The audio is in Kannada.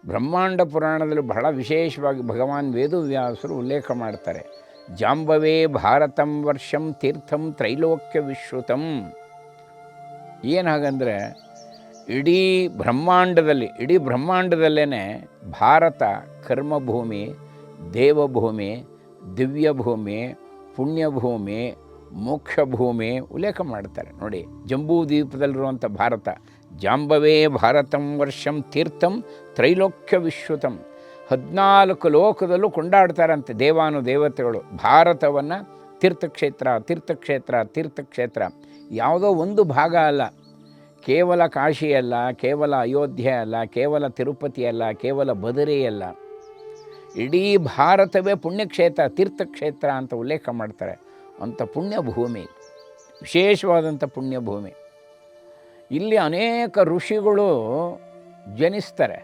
ಬ್ರಹ್ಮಾಂಡ ಪುರಾಣದಲ್ಲಿ ಬಹಳ ವಿಶೇಷವಾಗಿ ಭಗವಾನ್ ವೇದವ್ಯಾಸರು ಉಲ್ಲೇಖ ಮಾಡ್ತಾರೆ. ಜಾಂಬವೇ ಭಾರತಂ ವರ್ಷಂ ತೀರ್ಥಂ ತ್ರೈಲೋಕ್ಯ ವಿಶ್ರುತಂ. ಏನು ಹಾಗಂದರೆ ಇಡೀ ಬ್ರಹ್ಮಾಂಡದಲ್ಲೇ ಭಾರತ ಕರ್ಮಭೂಮಿ, ದೇವಭೂಮಿ, ದಿವ್ಯಭೂಮಿ, ಪುಣ್ಯಭೂಮಿ, ಮೋಕ್ಷಭೂಮಿ ಉಲ್ಲೇಖ ಮಾಡ್ತಾರೆ. ನೋಡಿ, ಜಂಬೂ ದ್ವೀಪದಲ್ಲಿರುವಂಥ ಭಾರತ, ಜಾಂಬವೇ ಭಾರತಂ ವರ್ಷಂ ತೀರ್ಥಂ ತ್ರೈಲೋಕ್ಯ ವಿಶ್ರುತಂ. 14 ಲೋಕದಲ್ಲೂ ಕೊಂಡಾಡ್ತಾರಂತೆ ದೇವಾನುದೇವತೆಗಳು ಭಾರತವನ್ನು. ತೀರ್ಥಕ್ಷೇತ್ರ ಯಾವುದೋ ಒಂದು ಭಾಗ ಅಲ್ಲ, ಕೇವಲ ಕಾಶಿ ಅಲ್ಲ, ಕೇವಲ ಅಯೋಧ್ಯೆ ಅಲ್ಲ, ಕೇವಲ ತಿರುಪತಿ ಅಲ್ಲ, ಕೇವಲ ಬದರಿ ಅಲ್ಲ, ಇಡೀ ಭಾರತವೇ ಪುಣ್ಯಕ್ಷೇತ್ರ, ತೀರ್ಥಕ್ಷೇತ್ರ ಅಂತ ಉಲ್ಲೇಖ ಮಾಡ್ತಾರೆ. ಅಂಥ ಪುಣ್ಯಭೂಮಿ, ವಿಶೇಷವಾದಂಥ ಪುಣ್ಯಭೂಮಿ. ಇಲ್ಲಿ ಅನೇಕ ಋಷಿಗಳು ಜನಿಸ್ತಾರೆ.